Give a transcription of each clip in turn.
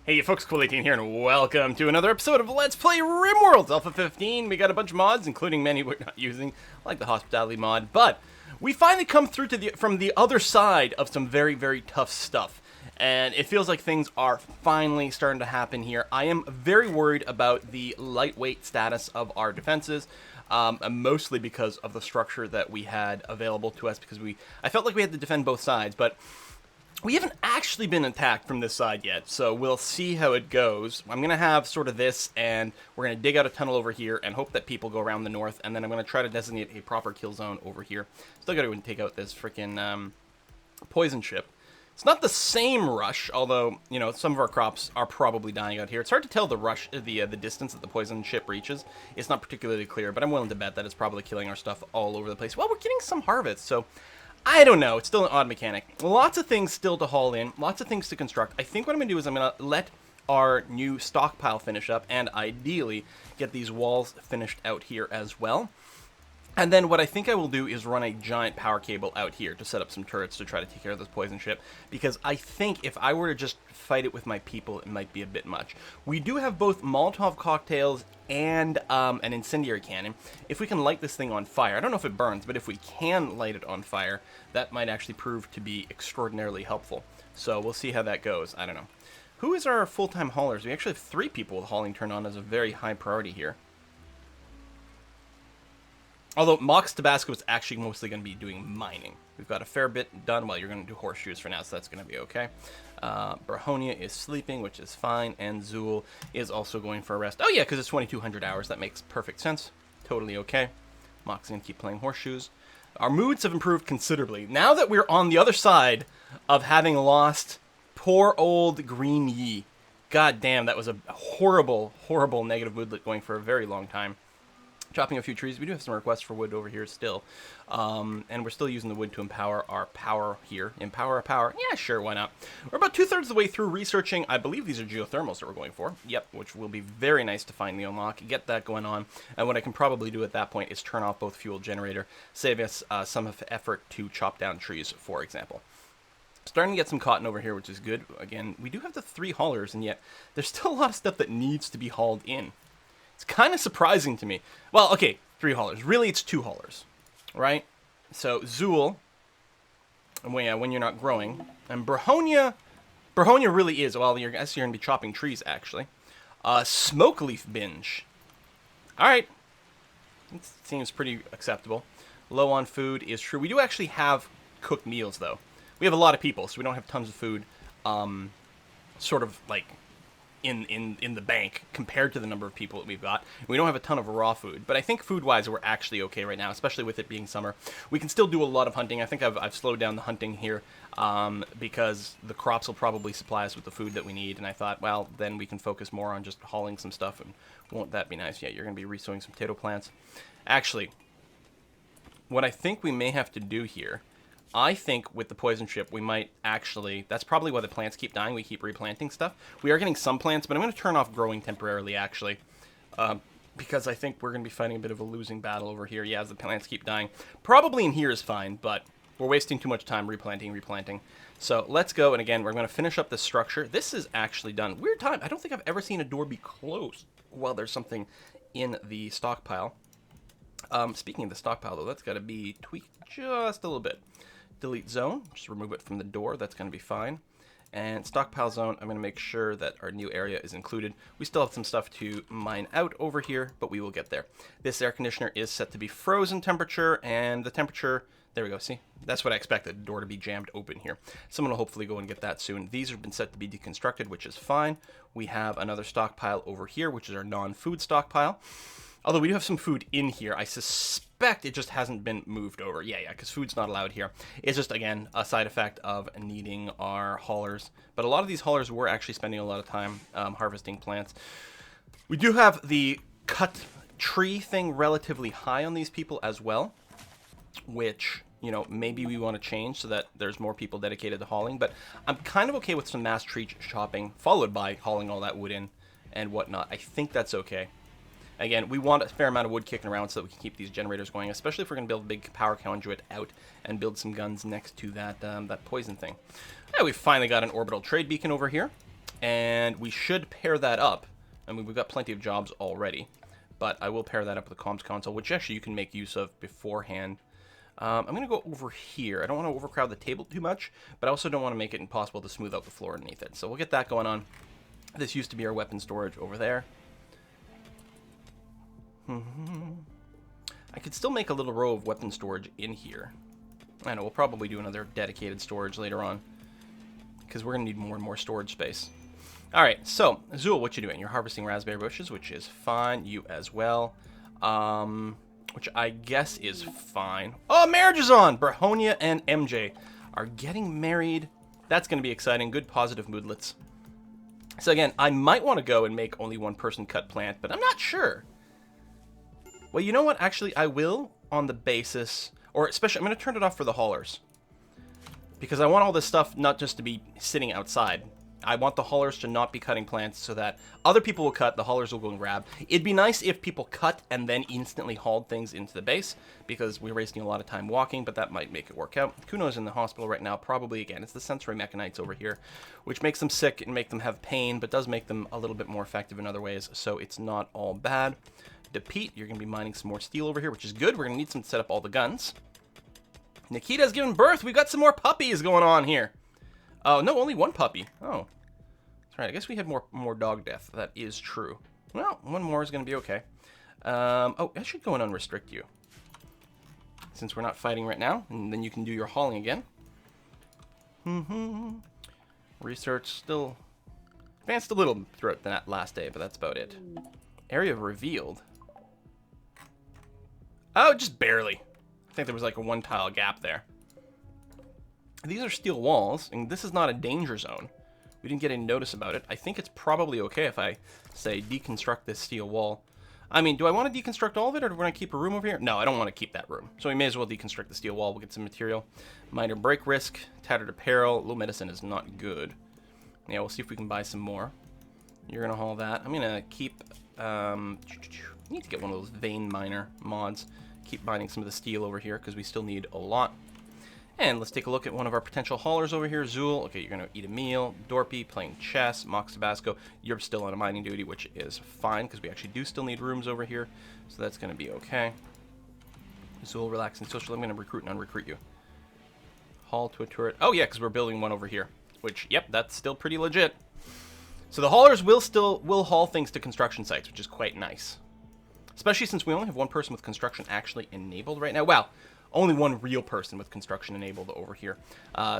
Hey you folks, Cool18 here, and welcome to another episode of Let's Play RimWorld Alpha 15. We got a bunch of mods, including many we're not using, like the hospitality mod, but we finally come through to from the other side of some very, very tough stuff. And it feels like things are finally starting to happen here. I am very worried about the lightweight status of our defenses, mostly because of the structure that we had available to us, because I felt like we had to defend both sides, but we haven't actually been attacked from this side yet, so we'll see how it goes. I'm going to have sort of this, and we're going to dig out a tunnel over here and hope that people go around the north, and then I'm going to try to designate a proper kill zone over here. Still got to go and take out this freaking poison ship. It's not the same rush, although, you know, some of our crops are probably dying out here. It's hard to tell the rush, the distance that the poison ship reaches. It's not particularly clear, but I'm willing to bet that it's probably killing our stuff all over the place. Well, we're getting some harvest, so I don't know. It's still an odd mechanic. Lots of things still to haul in. Lots of things to construct. I think what I'm going to do is I'm going to let our new stockpile finish up and ideally get these walls finished out here as well. And then what I think I will do is run a giant power cable out here to set up some turrets to try to take care of this poison ship. Because I think if I were to just fight it with my people, it might be a bit much. We do have both Molotov cocktails and an incendiary cannon. If we can light this thing on fire, I don't know if it burns, but if we can light it on fire, that might actually prove to be extraordinarily helpful. So we'll see how that goes. I don't know. Who is our full-time haulers? We actually have 3 people with hauling turned on as a very high priority here. Although Mox Tabasco is actually mostly going to be doing mining. We've got a fair bit done. Well, you're going to do horseshoes for now, so that's going to be okay. Brahonia is sleeping, which is fine, and Zool is also going for a rest. Oh yeah, because it's 2,200 hours. That makes perfect sense. Totally okay. Mox is going to keep playing horseshoes. Our moods have improved considerably. Now that we're on the other side of having lost poor old Green Yi. God damn, that was a horrible, horrible negative moodlet going for a very long time. Chopping a few trees. We do have some requests for wood over here still. And we're still using the wood to empower our power here. Empower our power? Yeah, sure, why not? We're about 2/3 of the way through researching. I believe these are geothermals that we're going for. Yep, which will be very nice to finally unlock. Get that going on. And what I can probably do at that point is turn off both fuel generator. Save us some effort to chop down trees, for example. Starting to get some cotton over here, which is good. Again, we do have the 3 haulers, and yet there's still a lot of stuff that needs to be hauled in. It's kind of surprising to me. Well, okay, 3 haulers. Really, it's 2 haulers, right? So, Zool, when you're not growing. And Brahonia really is, well, I guess you're going to be chopping trees, actually. Smoke Leaf Binge. All right. It seems pretty acceptable. Low on food is true. We do actually have cooked meals, though. We have a lot of people, so we don't have tons of food, sort of, like, in the bank compared to the number of people that we've got. We don't have a ton of raw food, but I think food-wise we're actually okay right now, especially with it being summer. We can still do a lot of hunting. I think I've slowed down the hunting here because the crops will probably supply us with the food that we need, and I thought, well, then we can focus more on just hauling some stuff, and won't that be nice? Yeah, you're going to be resowing some potato plants. Actually, what I think we may have to do here, I think with the poison ship, we might actually, that's probably why the plants keep dying. We keep replanting stuff. We are getting some plants, but I'm going to turn off growing temporarily, actually, because I think we're going to be fighting a bit of a losing battle over here. Yeah, as the plants keep dying. Probably in here is fine, but we're wasting too much time replanting. So let's go, and again, we're going to finish up this structure. This is actually done. Weird time. I don't think I've ever seen a door be closed while there's something in the stockpile. Speaking of the stockpile, though, that's got to be tweaked just a little bit. Delete zone, just remove it from the door, that's going to be fine. And stockpile zone, I'm going to make sure that our new area is included. We still have some stuff to mine out over here, but we will get there. This air conditioner is set to be frozen temperature, and the temperature, there we go, see? That's what I expected, the door to be jammed open here. Someone will hopefully go and get that soon. These have been set to be deconstructed, which is fine. We have another stockpile over here, which is our non-food stockpile. Although we do have some food in here. I suspect it just hasn't been moved over. Yeah, because food's not allowed here. It's just, again, a side effect of needing our haulers. But a lot of these haulers were actually spending a lot of time harvesting plants. We do have the cut tree thing relatively high on these people as well, which, you know, maybe we want to change so that there's more people dedicated to hauling. But I'm kind of okay with some mass tree chopping, followed by hauling all that wood in and whatnot. I think that's okay. Again, we want a fair amount of wood kicking around so that we can keep these generators going, especially if we're going to build a big power conduit out and build some guns next to that that poison thing. Yeah, we finally got an orbital trade beacon over here. And we should pair that up. I mean, we've got plenty of jobs already. But I will pair that up with the comms console, which actually you can make use of beforehand. I'm going to go over here. I don't want to overcrowd the table too much, but I also don't want to make it impossible to smooth out the floor underneath it. So we'll get that going on. This used to be our weapon storage over there. I could still make a little row of weapon storage in here. I know, we'll probably do another dedicated storage later on, because we're going to need more and more storage space. Alright, so, Zool, what you doing? You're harvesting raspberry bushes, which is fine. You as well. Which I guess is fine. Oh, marriage is on! Brahonia and MJ are getting married. That's going to be exciting. Good positive moodlets. So again, I might want to go and make only one person cut plant, but I'm not sure. Well, you know what? Actually, I will on the basis, or especially, I'm going to turn it off for the haulers. Because I want all this stuff not just to be sitting outside. I want the haulers to not be cutting plants so that other people will cut, the haulers will go and grab. It'd be nice if people cut and then instantly hauled things into the base, because we're wasting a lot of time walking, but that might make it work out. Kuno's in the hospital right now, probably, again, it's the sensory mechanites over here, which makes them sick and make them have pain, but does make them a little bit more effective in other ways, so it's not all bad. DePete, you're going to be mining some more steel over here, which is good. We're going to need some to set up all the guns. Nikita's given birth. We've got some more puppies going on here. Oh, no, only one puppy. Oh. That's right. I guess we had more dog death. That is true. Well, one more is going to be okay. Oh, I should go and unrestrict you, since we're not fighting right now, and then you can do your hauling again. Research still advanced a little throughout that last day, but that's about it. Area revealed. Oh, just barely. I think there was like a one tile gap there. These are steel walls, and this is not a danger zone. We didn't get any notice about it. I think it's probably okay if I say deconstruct this steel wall. I mean, do I want to deconstruct all of it, or do we want to keep a room over here? No, I don't want to keep that room. So we may as well deconstruct the steel wall. We'll get some material. Minor break risk, tattered apparel, low medicine is not good. Yeah, we'll see if we can buy some more. You're going to haul that. I'm going to keep... need to get one of those vein miner mods. Keep mining some of the steel over here, because we still need a lot. And let's take a look at one of our potential haulers over here. Zool, okay, you're going to eat a meal. Dorpy, playing chess. Mox Tabasco, you're still on a mining duty, which is fine, because we actually do still need rooms over here. So that's going to be okay. Zool, relaxing social. I'm going to recruit and unrecruit you. Haul to a turret. Oh, yeah, because we're building one over here. Which, yep, that's still pretty legit. So the haulers will haul things to construction sites, which is quite nice. Especially since we only have one person with construction actually enabled right now. Well, only one real person with construction enabled over here.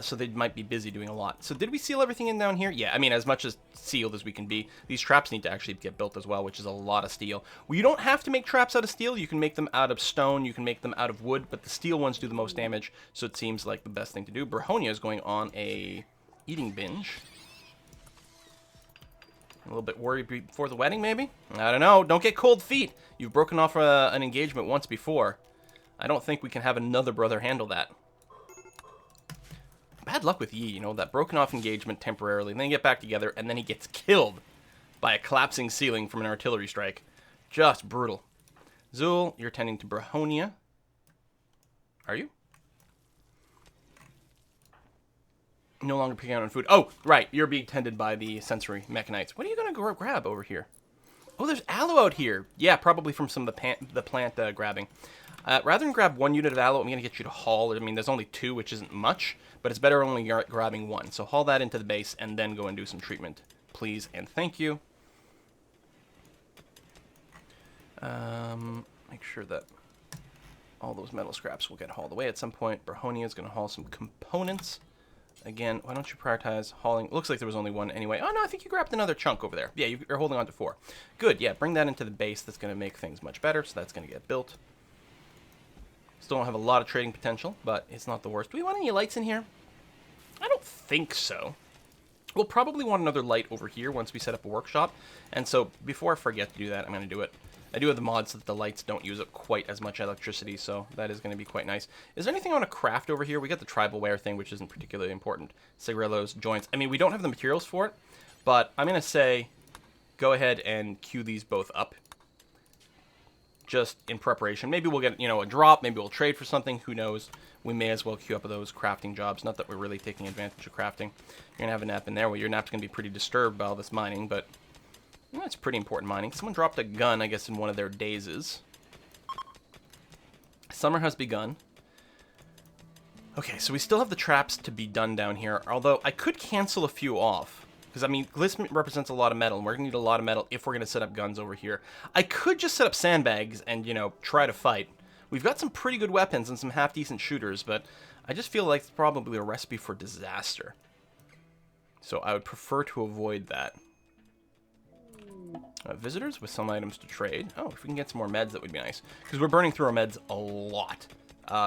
So they might be busy doing a lot. So did we seal everything in down here? Yeah, I mean, as much as sealed as we can be. These traps need to actually get built as well, which is a lot of steel. Well, you don't have to make traps out of steel. You can make them out of stone. You can make them out of wood. But the steel ones do the most damage, so it seems like the best thing to do. Brahonia is going on a eating binge. A little bit worried before the wedding, maybe? I don't know. Don't get cold feet. You've broken off an engagement once before. I don't think we can have another brother handle that. Bad luck with Yi, you know, that broken off engagement temporarily, and then you get back together, and then he gets killed by a collapsing ceiling from an artillery strike. Just brutal. Zool, you're tending to Brahonia. Are you? No longer picking out on food. Oh, right. You're being tended by the sensory mechanites. What are you going to grab over here? Oh, there's aloe out here. Yeah, probably from some of the plant grabbing. Rather than grab one unit of aloe, I'm going to get you to haul. I mean, there's only two, which isn't much, but it's better only grabbing one. So haul that into the base and then go and do some treatment, please, and thank you. Make sure that all those metal scraps will get hauled away at some point. Brahonia is going to haul some components. Again, why don't you prioritize hauling? It looks like there was only one anyway. Oh, no, I think you grabbed another chunk over there. Yeah, you're holding on to 4. Good, yeah, bring that into the base. That's going to make things much better, so that's going to get built. Still don't have a lot of trading potential, but it's not the worst. Do we want any lights in here? I don't think so. We'll probably want another light over here once we set up a workshop. And so before I forget to do that, I'm going to do it. I do have the mods so that the lights don't use up quite as much electricity, so that is going to be quite nice. Is there anything I want to craft over here? We got the tribal wear thing, which isn't particularly important. Cigarillos, joints. I mean, we don't have the materials for it, but I'm going to say go ahead and queue these both up. just in preparation. Maybe we'll get, you know, a drop. Maybe we'll trade for something. Who knows? We may as well queue up those crafting jobs. Not that we're really taking advantage of crafting. You're going to have a nap in there. Well, your nap's going to be pretty disturbed by all this mining, but that's pretty important mining. Someone dropped a gun, I guess, in one of their dazes. Summer has begun. Okay, so we still have the traps to be done down here, although I could cancel a few off. Because, I mean, glitz represents a lot of metal, and we're going to need a lot of metal if we're going to set up guns over here. I could just set up sandbags and, you know, try to fight. We've got some pretty good weapons and some half-decent shooters, but I just feel like it's probably a recipe for disaster. So I would prefer to avoid that. Visitors with some items to trade. Oh, if we can get some more meds, that would be nice. Because we're burning through our meds a lot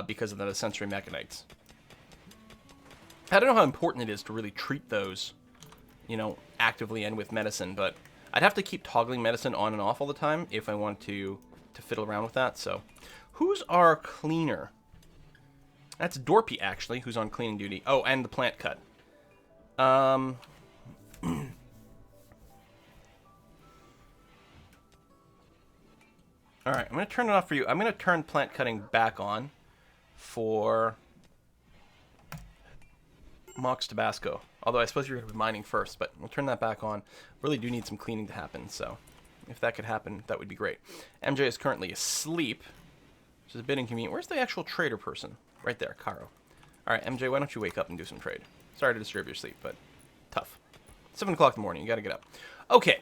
because of the sensory mechanites. I don't know how important it is to really treat those, you know, actively and with medicine, but I'd have to keep toggling medicine on and off all the time if I want to fiddle around with that. So, who's our cleaner? That's Dorpy, actually, who's on cleaning duty. Oh, and the plant cut. Alright, I'm going to turn it off for you. I'm going to turn plant cutting back on for Mox Tabasco. Although I suppose you're going to be mining first, but we'll turn that back on. Really do need some cleaning to happen, so if that could happen, that would be great. MJ is currently asleep, which is a bit inconvenient. Where's the actual trader person? Right there, Caro. Alright, MJ, why don't you wake up and do some trade? Sorry to disturb your sleep, but tough. 7 o'clock in the morning, you gotta get up. Okay.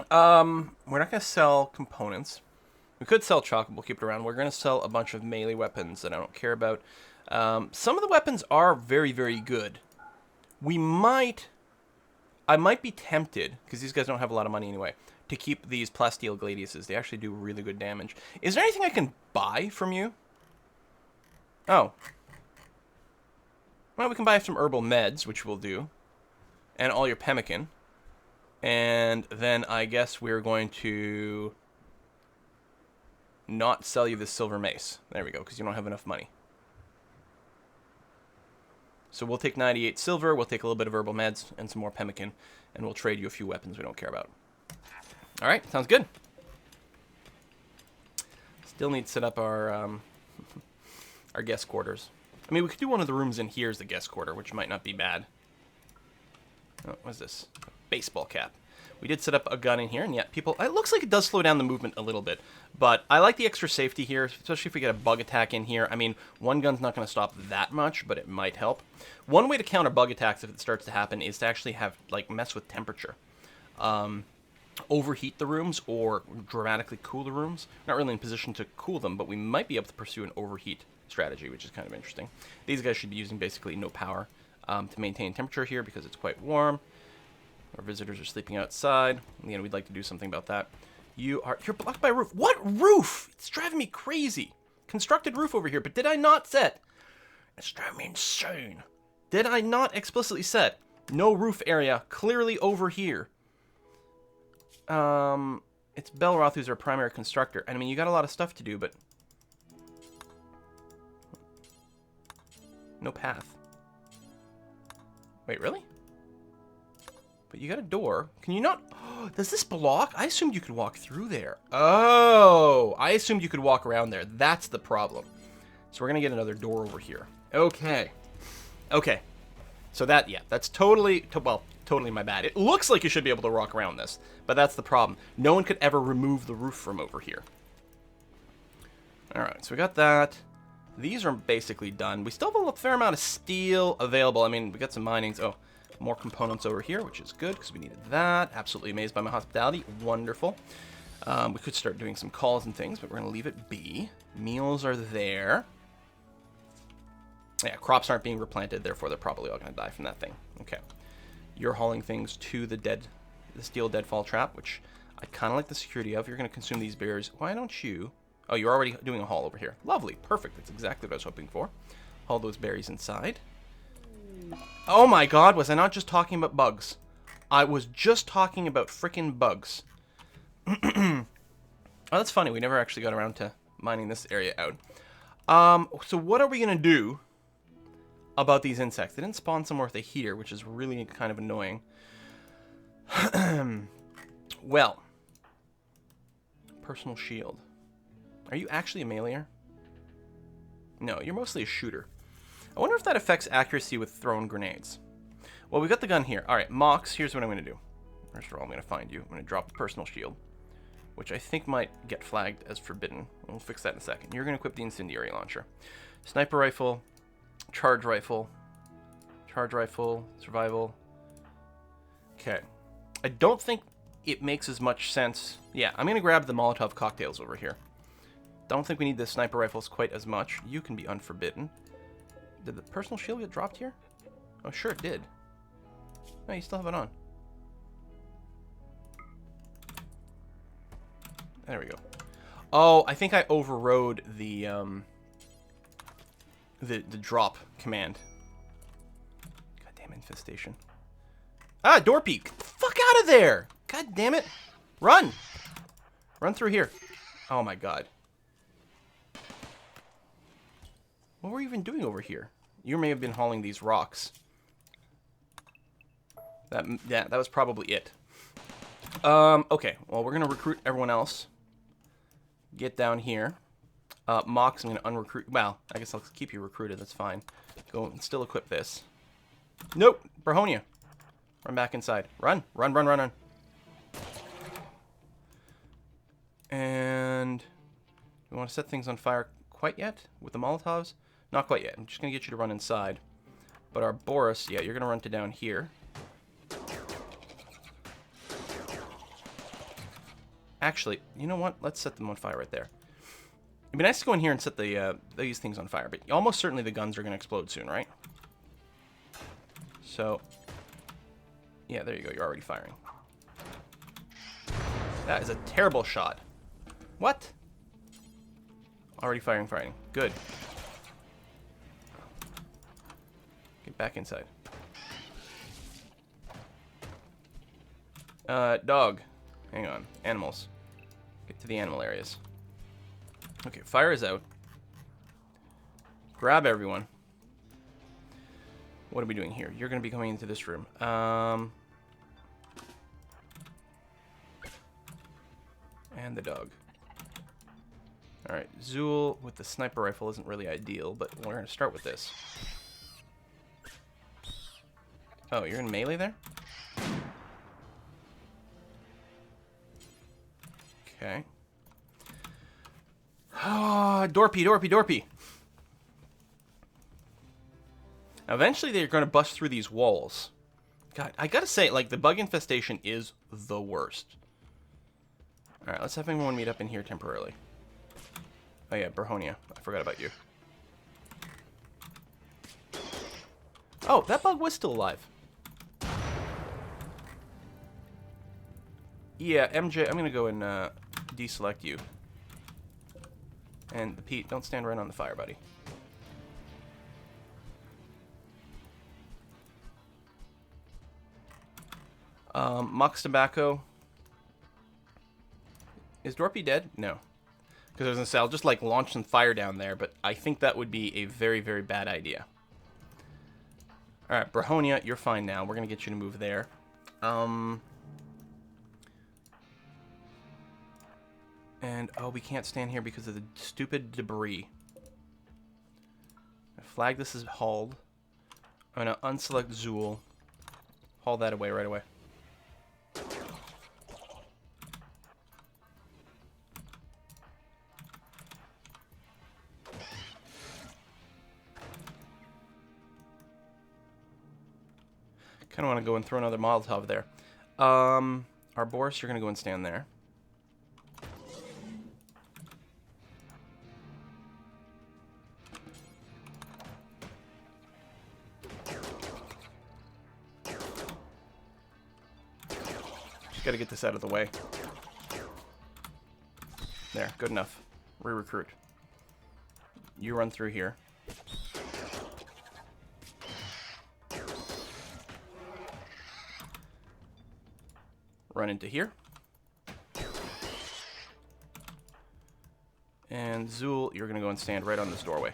We're not gonna sell components. We could sell chocolate, we'll keep it around. We're gonna sell a bunch of melee weapons that I don't care about. Some of the weapons are very, very good. I might be tempted, because these guys don't have a lot of money anyway, to keep these plasteel gladiuses. They actually do really good damage. Is there anything I can buy from you? Oh. Well, we can buy some herbal meds, which we'll do. And all your pemmican. And then I guess we're going to not sell you this silver mace. There we go, because you don't have enough money. So we'll take 98 silver, we'll take a little bit of herbal meds and some more pemmican, and we'll trade you a few weapons we don't care about. Alright, sounds good. Still need to set up our our guest quarters. I mean, we could do one of the rooms in here as the guest quarter, which might not be bad. Oh, what's this? Baseball cap. We did set up a gun in here, and yet people... It looks like it does slow down the movement a little bit, but I like the extra safety here, especially if we get a bug attack in here. I mean, one gun's not going to stop that much, but it might help. One way to counter bug attacks if it starts to happen is to actually have, like, mess with temperature. Overheat the rooms or dramatically cool the rooms. Not really in position to cool them, but we might be able to pursue an overheat strategy, which is kind of interesting. These guys should be using basically no power to maintain temperature here because it's quite warm. Our visitors are sleeping outside. Again, we'd like to do something about that. You're blocked by a roof. What roof? It's driving me crazy. Constructed roof over here, but did I not set? It's driving me insane. Did I not explicitly set no roof area clearly over here? It's Belroth who's our primary constructor. And I mean, you got a lot of stuff to do, but no path. Wait, really? But you got a door. Can you not... Oh, does this block? I assumed you could walk through there. Oh, I assumed you could walk around there. That's the problem. So we're going to get another door over here. Okay. Okay. So that, yeah, that's totally my bad. It looks like you should be able to walk around this, but that's the problem. No one could ever remove the roof from over here. All right, so we got that. These are basically done. We still have a fair amount of steel available. I mean, we got some minings. Oh, more components over here, which is good because we needed that. Absolutely amazed by my hospitality. Wonderful. We could start doing some calls and things, but we're going to leave it be. Meals are there. Yeah, crops aren't being replanted, therefore they're probably all going to die from that thing. Okay. You're hauling things to the steel deadfall trap, which I kind of like the security of. You're going to consume these berries. Why don't you... Oh, you're already doing a haul over here. Lovely. Perfect. That's exactly what I was hoping for. Haul those berries inside. Oh my god, was I not just talking about bugs? I was just talking about frickin' bugs. Oh, that's funny. We never actually got around to mining this area out. So what are we going to do about these insects? They didn't spawn somewhere with a heater, which is really kind of annoying. Well. Personal shield. Are you actually a meleeer? No, you're mostly a shooter. I wonder if that affects accuracy with thrown grenades. Well, we got the gun here. All right, Mox, here's what I'm going to do. First of all, I'm going to find you. I'm going to drop the personal shield, which I think might get flagged as forbidden. We'll fix that in a second. You're going to equip the incendiary launcher. Sniper rifle, charge rifle, survival. Okay. I don't think it makes as much sense. Yeah, I'm going to grab the Molotov cocktails over here. Don't think we need the sniper rifles quite as much. You can be unforbidden. Did the personal shield get dropped here? Oh, sure it did. No, you still have it on. There we go. Oh, I think I overrode the drop command. Goddamn infestation. Ah, door peek. Fuck out of there. God damn it. Run. Run through here. Oh my god. What were you even doing over here? You may have been hauling these rocks. That was probably it. Okay. Well, we're gonna recruit everyone else. Get down here. Mox, I'm gonna unrecruit. Well, I guess I'll keep you recruited. That's fine. Go and still equip this. Nope. Brahonia. Run back inside. Run. Run, run, run, run. And we want to set things on fire quite yet with the Molotovs? Not quite yet. I'm just going to get you to run inside. But our Boris, yeah, you're going to run to down here. Actually, you know what? Let's set them on fire right there. It'd be nice to go in here and set these things on fire, but almost certainly the guns are going to explode soon, right? So, yeah, there you go. You're already firing. That is a terrible shot. What? Already firing. Good. Get back inside. Dog. Hang on. Animals. Get to the animal areas. Okay, fire is out. Grab everyone. What are we doing here? You're going to be coming into this room. And the dog. Alright, Zool with the sniper rifle isn't really ideal, but we're going to start with this. Oh, you're in melee there? Okay. Ah, Dorpy. Now, eventually they're going to bust through these walls. God, I gotta say, like, the bug infestation is the worst. Alright, let's have everyone meet up in here temporarily. Oh yeah, Brahonia. I forgot about you. Oh, that bug was still alive. Yeah, MJ, I'm gonna go and deselect you. And Pete, don't stand right on the fire, buddy. Mox Tobacco. Is Dorpy dead? No. Because I was gonna say, I'll just like launch some fire down there, but I think that would be a very, very bad idea. Alright, Brahonia, you're fine now. We're gonna get you to move there. And, oh, we can't stand here because of the stupid debris. I flag this as hauled. I'm gonna unselect Zool. Haul that away right away. Kind of want to go and throw another Molotov there. Our Boris, you're going to go and stand there. Just got to get this out of the way. There, good enough. Re-recruit. You run through here. Run into here. And Zool, you're going to go and stand right on this doorway.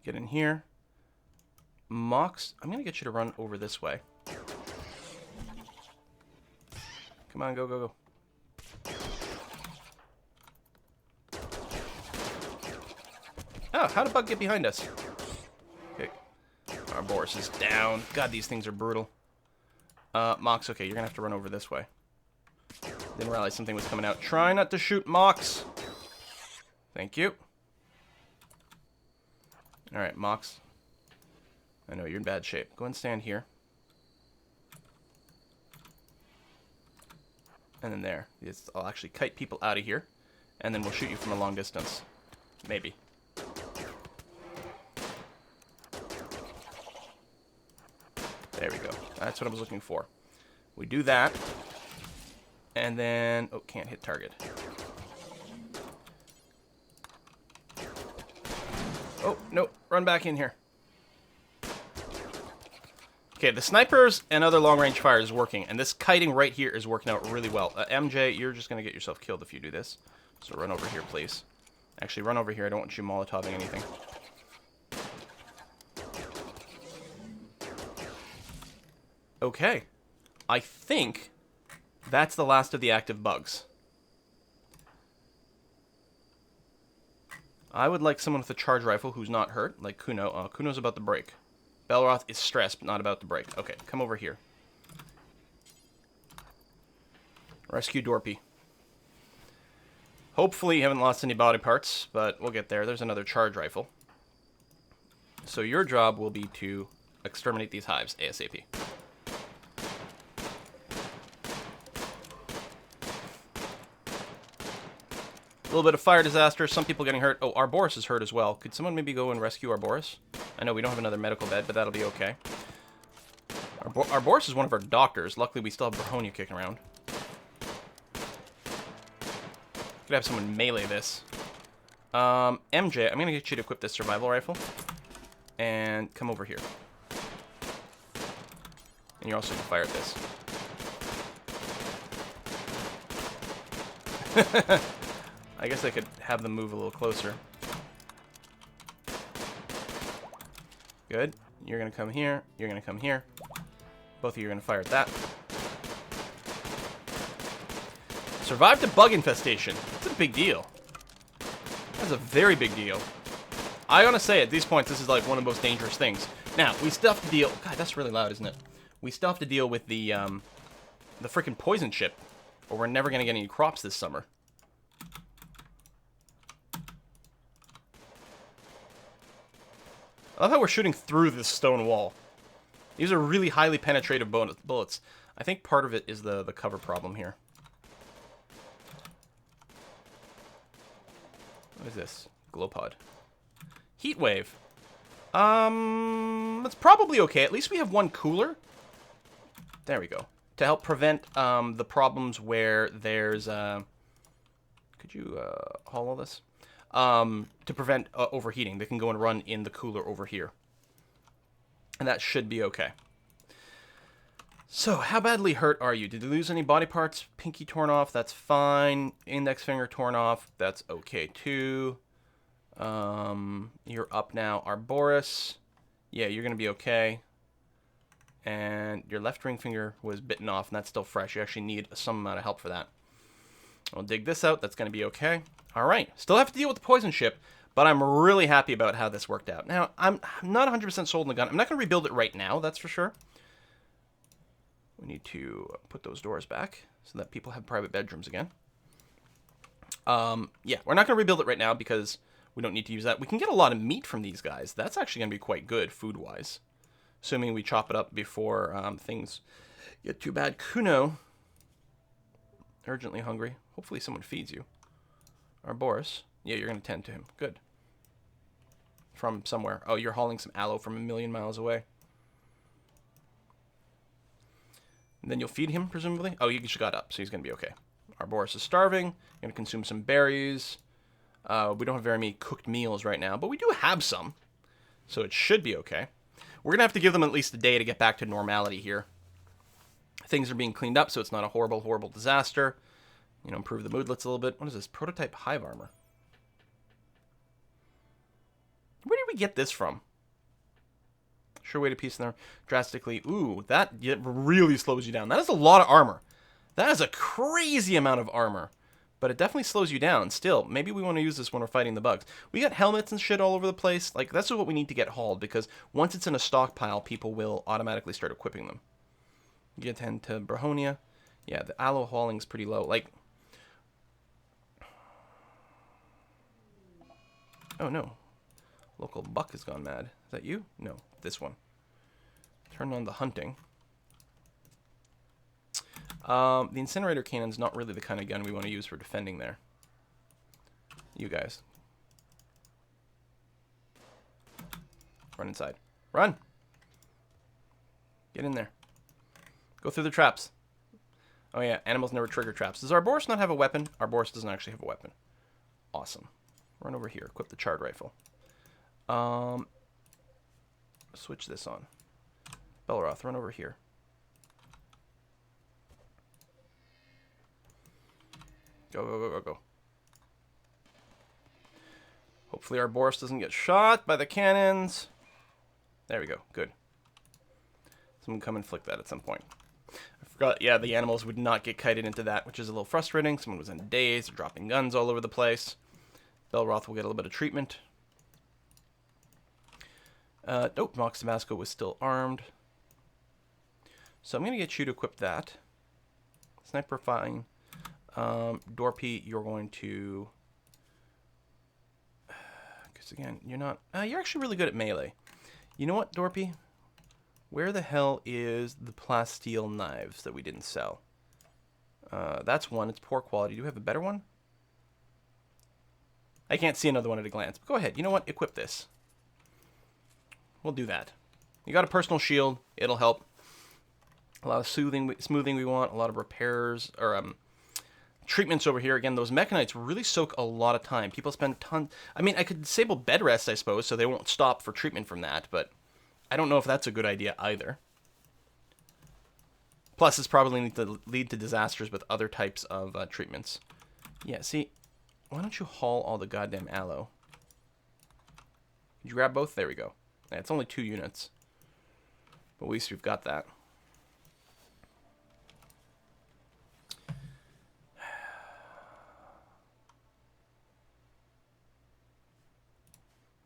Get in here. Mox, I'm going to get you to run over this way. Come on, go, go, go. Oh, how'd a bug get behind us? Okay. Our Boris is down. God, these things are brutal. Mox, okay, you're going to have to run over this way. Didn't realize something was coming out. Try not to shoot Mox. Thank you. Alright, Mox. I know, you're in bad shape. Go and stand here. And then there. I'll actually kite people out of here. And then we'll shoot you from a long distance. Maybe. There we go. That's what I was looking for. We do that. And then... Oh, can't hit target. Oh, no. Run back in here. Okay, the snipers and other long-range fire is working, and this kiting right here is working out really well. MJ, you're just going to get yourself killed if you do this. So run over here, please. Actually, run over here. I don't want you Molotoving anything. Okay. I think that's the last of the active bugs. I would like someone with a charge rifle who's not hurt, like Kuno. Kuno's about to break. Belroth is stressed, but not about to break. Okay, come over here. Rescue Dorpy. Hopefully you haven't lost any body parts, but we'll get there. There's another charge rifle. So your job will be to exterminate these hives ASAP. A little bit of fire disaster, some people getting hurt. Oh, our Boris is hurt as well. Could someone maybe go and rescue our Boris? I know we don't have another medical bed, but that'll be okay. Our Boris is one of our doctors. Luckily, we still have Brahonia kicking around. Could have someone melee this. MJ, I'm going to get you to equip this survival rifle. And come over here. And you're also going to fire at this. I guess I could have them move a little closer. Good. You're going to come here. You're going to come here. Both of you are going to fire at that. Survived a bug infestation. That's a big deal. That's a very big deal. I want to say at these points, this is like one of the most dangerous things. Now, we still have to deal... God, that's really loud, isn't it? We still have to deal with the freaking poison chip, or we're never going to get any crops this summer. I love how we're shooting through this stone wall. These are really highly penetrative bullets. I think part of it is the cover problem here. What is this? Glow pod. Heat wave. That's probably okay. At least we have one cooler. There we go. To help prevent the problems where there's... Could you haul all this? To prevent overheating. They can go and run in the cooler over here. And that should be okay. So, how badly hurt are you? Did you lose any body parts? Pinky torn off, that's fine. Index finger torn off, that's okay too. You're up now. Arboris, yeah, you're going to be okay. And your left ring finger was bitten off, and that's still fresh. You actually need some amount of help for that. I'll dig this out. That's going to be okay. All right. Still have to deal with the poison ship, but I'm really happy about how this worked out. Now, I'm not 100% sold on the gun. I'm not going to rebuild it right now, that's for sure. We need to put those doors back so that people have private bedrooms again. Yeah, we're not going to rebuild it right now because we don't need to use that. We can get a lot of meat from these guys. That's actually going to be quite good food-wise. Assuming we chop it up before things get too bad. Kuno, urgently hungry. Hopefully someone feeds you. Or Boris. Yeah, you're going to tend to him. Good. From somewhere. Oh, you're hauling some aloe from 1,000,000 miles away. And then you'll feed him, presumably? Oh, he just got up, so he's going to be okay. Our Boris is starving. Going to consume some berries. We don't have very many cooked meals right now, but we do have some. So it should be okay. We're going to have to give them at least a day to get back to normality here. Things are being cleaned up, so it's not a horrible, horrible disaster. You know, improve the moodlets a little bit. What is this? Prototype hive armor. Where did we get this from? Sure way to piece them drastically. Ooh, that really slows you down. That is a lot of armor. That is a crazy amount of armor. But it definitely slows you down. Still, maybe we want to use this when we're fighting the bugs. We got helmets and shit all over the place. Like, that's what we need to get hauled, because once it's in a stockpile, people will automatically start equipping them. Get 10 to Brahonia. Yeah, the aloe hauling is pretty low. Like, oh no. Local buck has gone mad. Is that you? No, this one. Turn on the hunting. The incinerator cannon's not really the kind of gun we want to use for defending there. You guys. Run inside. Run! Get in there. Go through the traps. Oh yeah, animals never trigger traps. Does our Boris not have a weapon? Our Boris doesn't actually have a weapon. Awesome. Run over here. Equip the charred rifle. Switch this on. Belroth, run over here. Go, go, go, go, go. Hopefully our Boris doesn't get shot by the cannons. There we go. Good. Someone come and flick that at some point. I forgot, yeah, the animals would not get kited into that, which is a little frustrating. Someone was in a daze, dropping guns all over the place. Belroth will get a little bit of treatment. Nope, Mox Tabasco was still armed. So I'm going to get you to equip that. Sniper, fine. Dorpy, you're going to... Because again, you're not... you're actually really good at melee. You know what, Dorpy? Where the hell is the plasteel knives that we didn't sell? That's one. It's poor quality. Do you have a better one? I can't see another one at a glance. But go ahead. You know what? Equip this. We'll do that. You got a personal shield. It'll help. A lot of smoothing we want. A lot of repairs, or treatments over here. Again, those mechanites really soak a lot of time. People spend tons... I mean, I could disable bed rest, I suppose, so they won't stop for treatment from that, but I don't know if that's a good idea either. Plus, it's probably going to lead to disasters with other types of treatments. Yeah, see, why don't you haul all the goddamn aloe? Did you grab both? There we go. Yeah, it's only 2 units. But at least we've got that.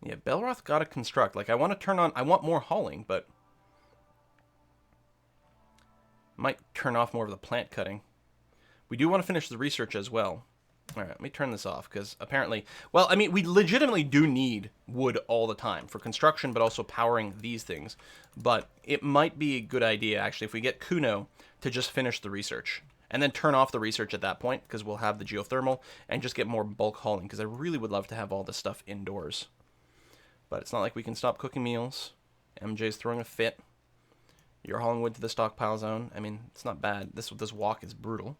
Yeah, Belroth got to construct. Like, I want to turn on... I want more hauling, but... Might turn off more of the plant cutting. We do want to finish the research as well. Alright, let me turn this off, because apparently... Well, I mean, we legitimately do need wood all the time for construction, but also powering these things. But it might be a good idea, actually, if we get Kuno to just finish the research. And then turn off the research at that point, because we'll have the geothermal, and just get more bulk hauling, because I really would love to have all this stuff indoors. But it's not like we can stop cooking meals. MJ's throwing a fit. You're hauling wood to the stockpile zone. I mean, it's not bad. This walk is brutal,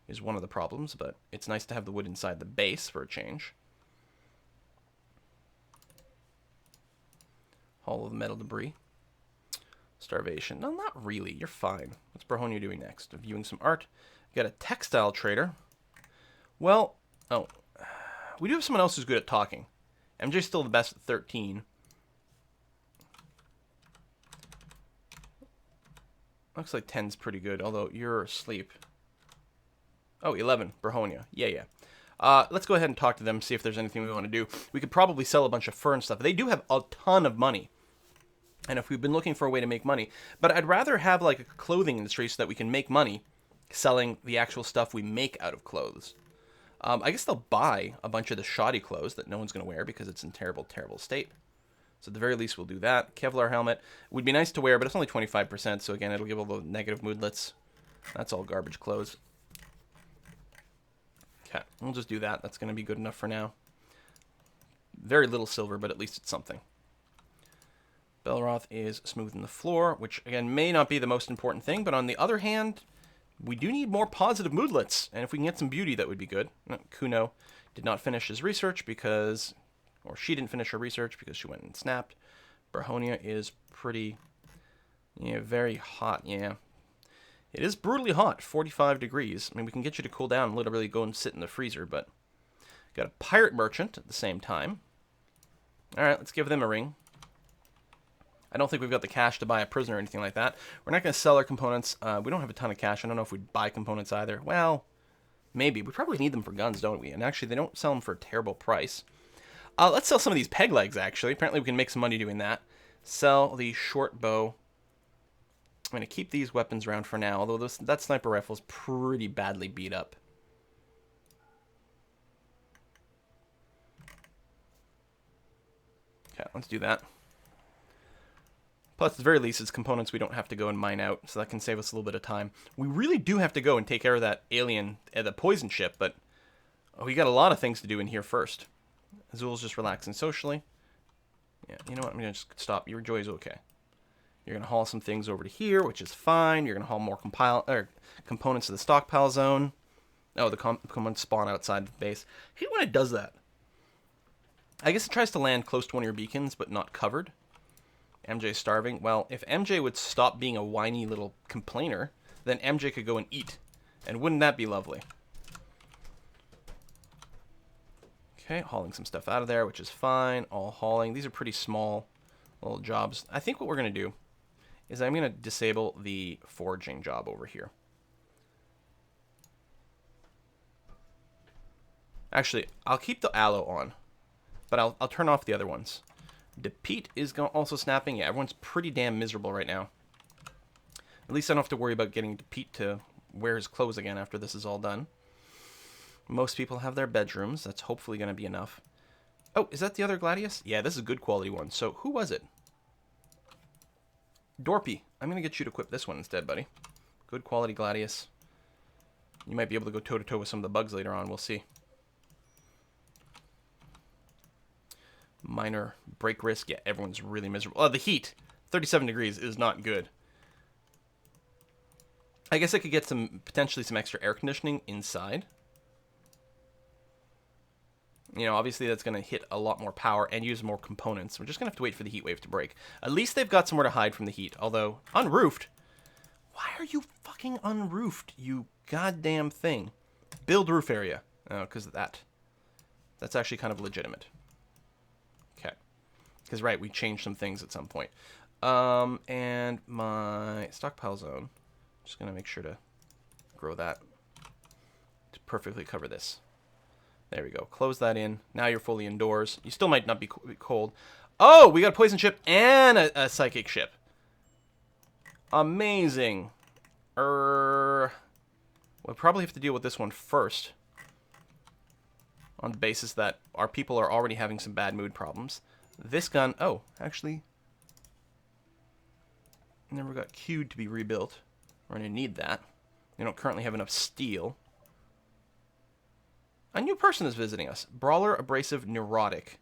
is one of the problems, but it's nice to have the wood inside the base for a change. Haul of the metal debris. Starvation. No, not really. You're fine. What's Brahonia doing next? Viewing some art. We got a textile trader. Well, oh, we do have someone else who's good at talking. MJ's still the best at 13. Looks like 10's pretty good, although you're asleep. Oh, 11. Brahonia. Yeah. Let's go ahead and talk to them, see if there's anything we want to do. We could probably sell a bunch of fur and stuff. They do have a ton of money. And if we've been looking for a way to make money, but I'd rather have like a clothing industry so that we can make money selling the actual stuff we make out of clothes. I guess they'll buy a bunch of the shoddy clothes that no one's going to wear because it's in terrible, terrible state. So at the very least, we'll do that. Kevlar helmet would be nice to wear, but it's only 25%. So again, it'll give all the negative moodlets. That's all garbage clothes. Okay, we'll just do that. That's going to be good enough for now. Very little silver, but at least it's something. Belroth is smoothing the floor, which again may not be the most important thing, but on the other hand, we do need more positive moodlets, and if we can get some beauty, that would be good. Kuno did not finish his research because, or she didn't finish her research because she went and snapped. Brahonia is pretty, yeah, very hot, yeah. It is brutally hot, 45 degrees. I mean, we can get you to cool down and literally go and sit in the freezer, but got a pirate merchant at the same time. All right, let's give them a ring. I don't think we've got the cash to buy a prisoner or anything like that. We're not going to sell our components. We don't have a ton of cash. I don't know if we'd buy components either. Well, maybe. We probably need them for guns, don't we? And actually, they don't sell them for a terrible price. Let's sell some of these peg legs, actually. Apparently, we can make some money doing that. Sell the short bow. I'm going to keep these weapons around for now, although that sniper rifle is pretty badly beat up. Okay, let's do that. Plus, at the very least, it's components we don't have to go and mine out, so that can save us a little bit of time. We really do have to go and take care of that alien, the poison ship, but we got a lot of things to do in here first. Azul's just relaxing socially. Yeah, you know what? I'm going to just stop. Your joy is okay. You're going to haul some things over to here, which is fine. You're going to haul more components to the stockpile zone. Oh, the components spawn outside the base. I hate when it does that. I guess it tries to land close to one of your beacons, but not covered. MJ's starving. Well, if MJ would stop being a whiny little complainer, then MJ could go and eat. And wouldn't that be lovely? Okay, hauling some stuff out of there, which is fine. All hauling. These are pretty small little jobs. I think what we're going to do is I'm going to disable the foraging job over here. Actually, I'll keep the aloe on, but I'll turn off the other ones. Pete is also snapping. Yeah, everyone's pretty damn miserable right now. At least I don't have to worry about getting Pete to wear his clothes again after this is all done. Most people have their bedrooms. That's hopefully going to be enough. Oh, is that the other Gladius? Yeah, this is a good quality one. So, who was it? Dorpy. I'm going to get you to equip this one instead, buddy. Good quality Gladius. You might be able to go toe-to-toe with some of the bugs later on. We'll see. Minor break risk. Yeah, everyone's really miserable. Oh, the heat. 37 degrees is not good. I guess I could get potentially some extra air conditioning inside. You know, obviously that's going to hit a lot more power and use more components. We're just going to have to wait for the heat wave to break. At least they've got somewhere to hide from the heat. Although, unroofed? Why are you fucking unroofed, you goddamn thing? Build roof area. Oh, because of that. That's actually kind of legitimate. Okay. Because, right, we changed some things at some point. And my stockpile zone. Just going to make sure to grow that to perfectly cover this. There we go. Close that in. Now you're fully indoors. You still might not be cold. Oh, we got a poison ship and a psychic ship. Amazing. We'll probably have to deal with this one first. On the basis that our people are already having some bad mood problems. This gun... Oh, actually... Never got queued to be rebuilt. We're going to need that. We don't currently have enough steel. A new person is visiting us. Brawler, abrasive, neurotic.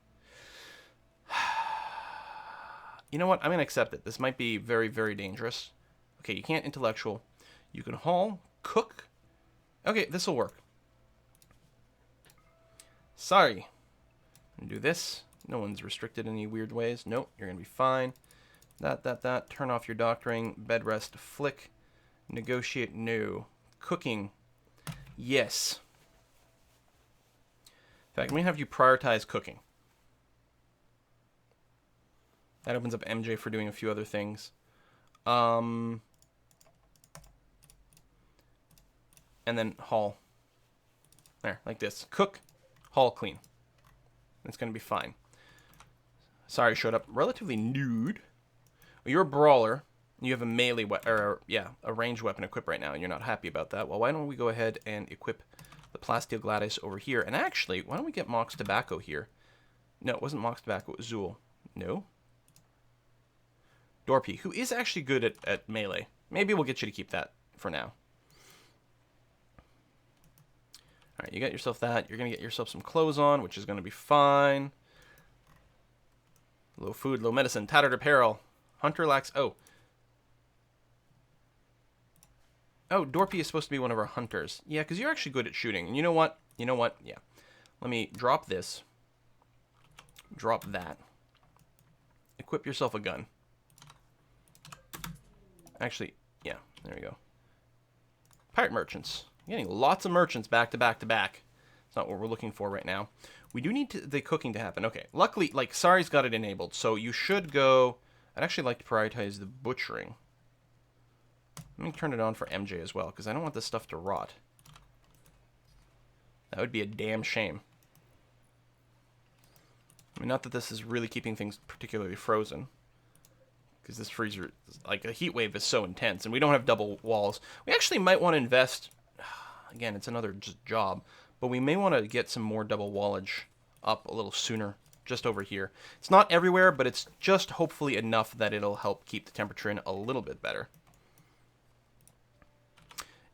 You know what? I'm going to accept it. This might be very, very dangerous. Okay, you can't intellectual. You can haul, cook. Okay, this will work. Sorry. I'm going to do this. No one's restricted in any weird ways. Nope, you're going to be fine. That. Turn off your doctoring. Bed rest, flick. Negotiate, no. Cooking, yes. In fact, I'm going to have you prioritize cooking. That opens up MJ for doing a few other things. And then haul. There, like this. Cook, haul, clean. It's going to be fine. Sorry, showed up relatively nude. Well, you're a brawler. You have a melee a ranged weapon equipped right now, and you're not happy about that. Well, why don't we go ahead and equip the Plasteel Gladius over here? And actually, why don't we get Mox Tobacco here? No, it wasn't Mox Tobacco, it was Zool. No? Dorpy, who is actually good at melee. Maybe we'll get you to keep that for now. Alright, you got yourself that. You're going to get yourself some clothes on, which is going to be fine. Low food, low medicine, tattered apparel. Hunter lacks... Oh, Dorpy is supposed to be one of our hunters. Yeah, because you're actually good at shooting. And you know what? Yeah. Let me drop this. Drop that. Equip yourself a gun. Actually, yeah, there we go. Pirate merchants. You're getting lots of merchants back to back to back. It's not what we're looking for right now. We do need the cooking to happen. Okay, luckily, like, Sari's got it enabled, so you should go I'd actually like to prioritize the butchering. Let me turn it on for MJ as well, because I don't want this stuff to rot. That would be a damn shame. I mean, not that this is really keeping things particularly frozen, because this freezer, like, a heat wave is so intense, and we don't have double walls. We actually might want to invest, again, it's another just job, but we may want to get some more double wallage up a little sooner, just over here. It's not everywhere, but it's just hopefully enough that it'll help keep the temperature in a little bit better.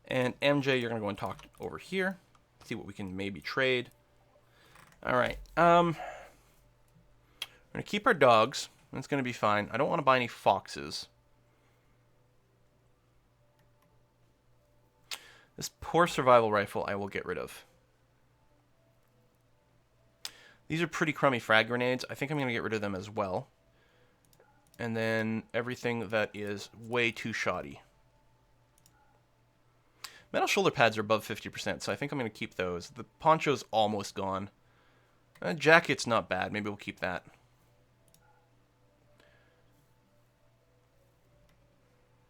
And MJ, you're going to go and talk over here, see what we can maybe trade. All right, we're going to keep our dogs. That's going to be fine. I don't want to buy any foxes. This poor survival rifle I will get rid of. These are pretty crummy frag grenades. I think I'm going to get rid of them as well. And then everything that is way too shoddy. Metal shoulder pads are above 50%, so I think I'm going to keep those. The poncho's almost gone. Jacket's not bad. Maybe we'll keep that.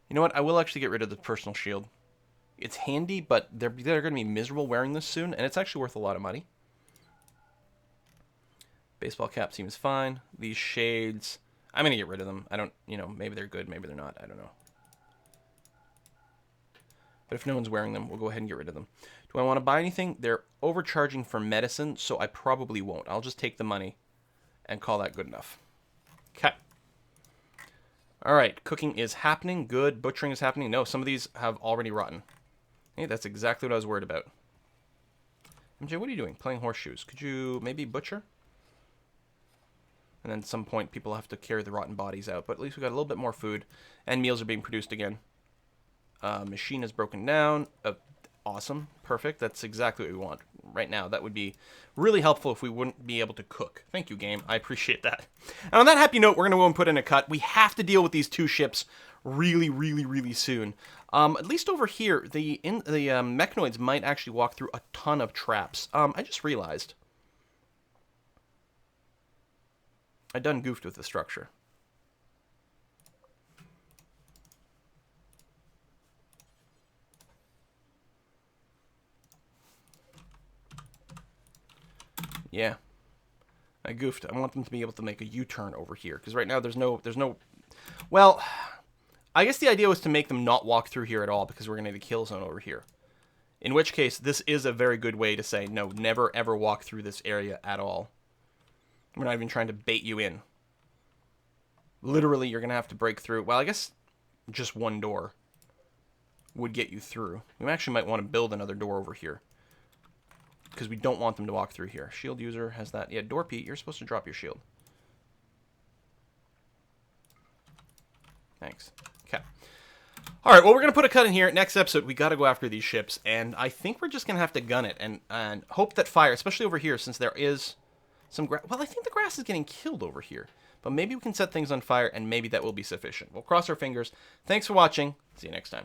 You know what? I will actually get rid of the personal shield. It's handy, but they're going to be miserable wearing this soon, and it's actually worth a lot of money. Baseball cap seems fine. These shades, I'm going to get rid of them. I don't, you know, maybe they're good, maybe they're not. I don't know. But if no one's wearing them, we'll go ahead and get rid of them. Do I want to buy anything? They're overcharging for medicine, so I probably won't. I'll just take the money and call that good enough. Okay. All right, cooking is happening. Good. Butchering is happening. No, some of these have already rotten. Hey, that's exactly what I was worried about. MJ, what are you doing? Playing horseshoes. Could you maybe butcher? And then at some point, people have to carry the rotten bodies out. But at least we got a little bit more food, and meals are being produced again. Machine is broken down. Awesome. Perfect. That's exactly what we want right now. That would be really helpful if we wouldn't be able to cook. Thank you, game. I appreciate that. And on that happy note, we're going to go and put in a cut. We have to deal with these two ships really, really, really soon. At least over here, the mechanoids might actually walk through a ton of traps. I just realized I done goofed with the structure. Yeah, I goofed. I want them to be able to make a U-turn over here, because right now there's no, well, I guess the idea was to make them not walk through here at all, because we're going to have a kill zone over here. In which case, this is a very good way to say, no, never ever walk through this area at all. We're not even trying to bait you in. Literally, you're going to have to break through. Well, I guess just one door would get you through. We actually might want to build another door over here, because we don't want them to walk through here. Shield user has that. Yeah, Door Pete, you're supposed to drop your shield. Thanks. Okay. All right, well, we're going to put a cut in here. Next episode, we got to go after these ships, and I think we're just going to have to gun it and hope that fire, especially over here, since there is some grass. Well, I think the grass is getting killed over here, but maybe we can set things on fire, and maybe that will be sufficient. We'll cross our fingers. Thanks for watching. See you next time.